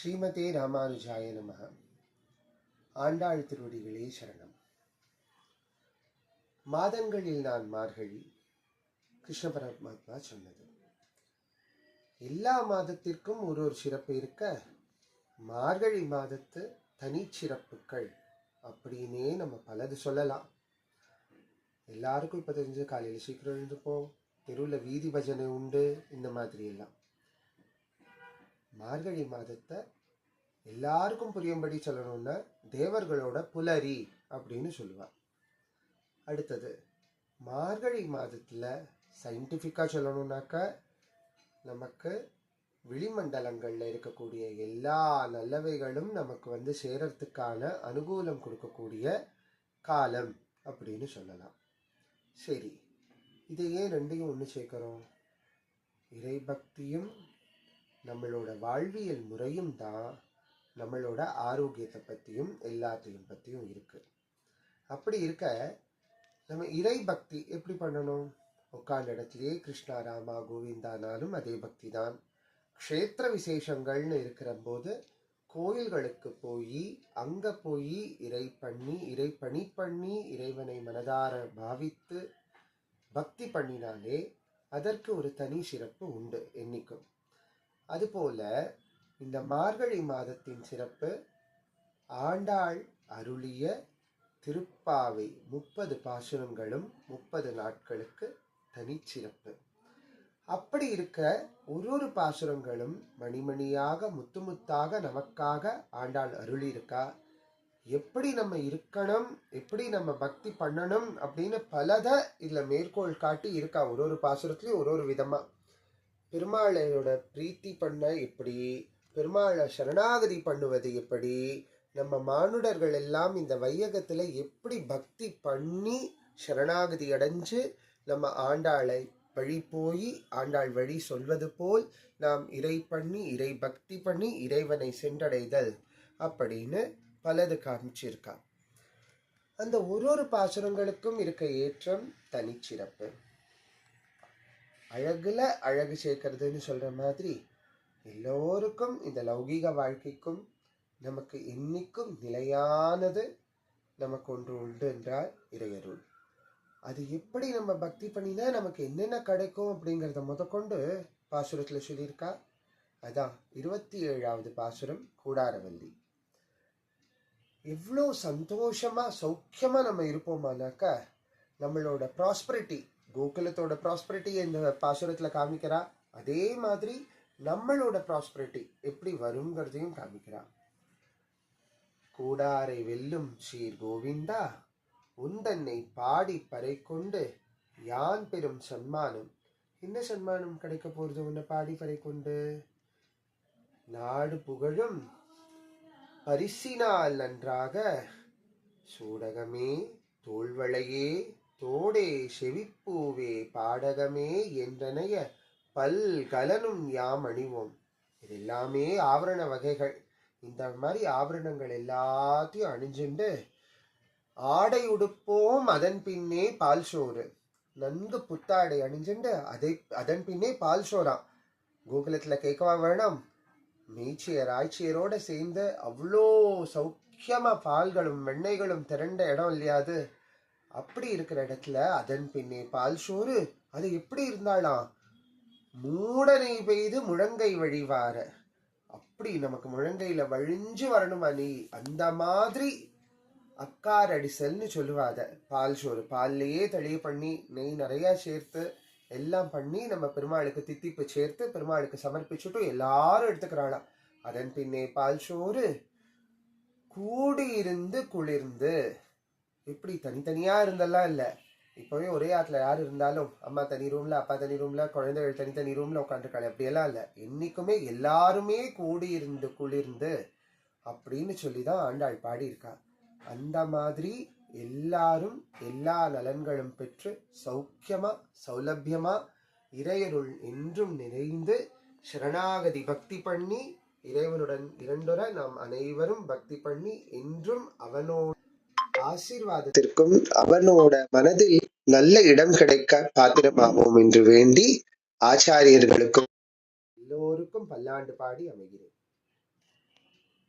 ஸ்ரீமதே ராமானுஜாய நமஹ. ஆண்டாள் திருவடிகளே சரணம். மாதங்களில் நான் மார்கழி கிருஷ்ண பரமாத்மா சொன்னது. எல்லா மாதத்திற்கும் ஒரு சிறப்பு இருக்க, மார்கழி மாதத்து தனிச்சிறப்புகள் அப்படின்னே நம்ம பலது சொல்லலாம். எல்லாருக்கும் இப்போ தெரிஞ்சு காலையில் சீக்கிரம் எழுந்துப்போம், தெருவில் வீதி பஜனை உண்டு, இந்த மாதிரி எல்லாம். மார்கழி மாதத்தை எல்லாருக்கும் புரியும்படி சொல்லணும்னா தேவர்களோட புலரி அப்படின்னு சொல்லுவா. அடுத்தது, மார்கழி மாதத்தில் சயின்டிஃபிக்காக சொல்லணும்னாக்கா நமக்கு வெளிமண்டலங்களில் இருக்கக்கூடிய எல்லா நல்லவைகளும் நமக்கு சேரத்துக்கான அனுகூலம் கொடுக்கக்கூடிய காலம் அப்படின்னு சொல்லலாம். சரி, இதை ஏன் ரெண்டையும் ஒன்று சேர்க்கிறோம்? இறைபக்தியும் நம்மளோட வாழ்வியல் முறையும் தான் நம்மளோட ஆரோக்கியத்தை பற்றியும் எல்லாத்தையும் பற்றியும் இருக்கு. அப்படி இருக்க நம்ம இறை பக்தி எப்படி பண்ணணும்? உட்கார்ந்த இடத்துலையே கிருஷ்ணா ராமா கோவிந்தானாலும் அதே பக்தி தான். க்ஷேத்திர விசேஷங்கள்னு இருக்கிற போது கோயில்களுக்கு போய் அங்கே போய் இறைப்பணி பண்ணி இறைவனை மனதார பாவித்து பக்தி பண்ணினாலே அதற்கு ஒரு தனி சிறப்பு உண்டு என்னைக்கும். அதுபோல இந்த மார்கழி மாதத்தின் சிறப்பு ஆண்டாள் அருளிய திருப்பாவை 30 பாசுரங்களும் 30 நாட்களுக்கு தனிச்சிறப்பு. அப்படி இருக்க ஒரு பாசுரங்களும் மணிமணியாக முத்தாக நமக்காக ஆண்டாள் அருளி இருக்கா. எப்படி நம்ம இருக்கணும், எப்படி நம்ம பக்தி பண்ணணும் அப்படின்னு பலத இதுல மேற்கோள் காட்டி இருக்கா. ஒரு பாசுரத்துலயும் ஒரு விதமா பெருமாளையோட பிரீத்தி பண்ண எப்படி, பெருமாளை சரணாகதி பண்ணுவது எப்படி, நம்ம மானுடர்கள் எல்லாம் இந்த வையகத்துல எப்படி பக்தி பண்ணி சரணாகதி அடைஞ்சு நம்ம ஆண்டாளை வழி போய் ஆண்டாள் வழி சொல்வது போல் நாம் இறை பக்தி பண்ணி இறைவனை சென்றடைதல் அப்படின்னு பலது காமிச்சிருக்கா. அந்த ஒரு பாசுரங்களுக்கும் இருக்க ஏற்றம் தனிச்சிறப்பு. அழகுல அழகு சேர்க்கறதுன்னு சொல்ற மாதிரி எல்லோருக்கும் இந்த லௌகீக வாழ்க்கைக்கும் நமக்கு இன்னைக்கும் நிலையானது நமக்கு ஒன்று உண்டு என்றால் இறையருள். அது எப்படி நம்ம பக்தி பண்ணினா நமக்கு என்னென்ன கிடைக்கும் அப்படிங்கிறத முதற்கொண்டு பாசுரத்துல சொல்லியிருக்கா. அதான் 27வது பாசுரம் கூடாரவல்லி. எவ்வளோ சந்தோஷமா சௌக்கியமா நம்ம இருப்போமானாக்கா நம்மளோட ப்ராஸ்பரிட்டி, கோகுலத்தோட ப்ராஸ்பரிட்டி இந்த பாசுரத்துல காமிக்கிறா. அதே மாதிரி நம்மளோட ப்ராஸ்பரிட்டி எப்படி வருங்கிறதையும் காமிக்கிறா. கூடாரை வெல்லும் ஸ்ரீர் கோவிந்தா, உந்தன்னை பாடி பறை கொண்டு யான் பெரும் சன்மானம். என்ன சன்மானம் கிடைக்க போறது உன்னை பாடி பறை கொண்டு? நாடு புகழும் பரிசினால் நன்றாக சூடகமே தோள்வளையே தோடே செவிப்பூவே பாடகமே என்றனைய பல்கலனும் யாம் அணிவோம். இது எல்லாமே ஆவரண வகைகள். இந்த மாதிரி ஆவரணங்கள் எல்லாத்தையும் அணிஞ்சுண்டு ஆடை உடுப்போம் அதன் பின்னே பால் சோறு. நன்கு புத்தாடை அணிஞ்சுண்டு அதன் பின்னே பால் சோறாம். கோகுலத்துல கேட்கவா வேணும்? மேய்ச்சியர் ஆய்ச்சியரோட சேர்ந்து அவ்வளோ சௌக்கியமா பால்களும் வெண்ணெய்களும் திரண்ட இடம் இல்லையாது. அப்படி இருக்கிற இடத்துல அதன் பின்னே பால் சோறு. அது எப்படி இருந்தாலாம்? மூடனை பெய்து முழங்கை வழிவார. அப்படி நமக்கு முழங்கையில வழிஞ்சு வரணுமா நீ? அந்த மாதிரி அக்கார் அடிசல்னு சொல்லுவாத பால் சோறு. பால்லையே தெளிய பண்ணி நெய் நிறைய சேர்த்து எல்லாம் பண்ணி நம்ம பெருமாளுக்கு தித்திப்பு சேர்த்து பெருமாளுக்கு சமர்ப்பிச்சுட்டு எல்லாரும் எடுத்துக்கிறாளாம். அதன் பின்னே பால் சோறு கூடியிருந்து குளிர்ந்து. எப்படி தனித்தனியா இருந்தெல்லாம் இல்லை. இப்போவே ஒரே ஆத்துல யார் இருந்தாலும் அம்மா தனி ரூம்ல, அப்பா தனி ரூம்ல, குழந்தைகள் தனித்தனி ரூம்ல உட்காந்துருக்காங்க. அப்படியெல்லாம் இல்லை. என்னைக்குமே எல்லாருமே கூடியிருந்து குளிர்ந்து அப்படின்னு சொல்லிதான் ஆண்டாள் பாடியிருக்கா. அந்த மாதிரி எல்லாரும் எல்லா நலன்களும் பெற்று சௌக்கியமா சௌலபியமா இறையருள் என்றும் நிறைந்து சரணாகதி பக்தி பண்ணி இறைவனுடன் இரண்டுற நாம் அனைவரும் பக்தி பண்ணி என்றும் அவனோட ஆசீர்வாதத்திற்கும் அவனோட மனதில் நல்ல இடம் கிடைக்க பாத்திரமாவோம் என்று வேண்டி ஆச்சாரியர்களுக்கும் எல்லோருக்கும் பல்லாண்டு பாடி அமைகிறேன்.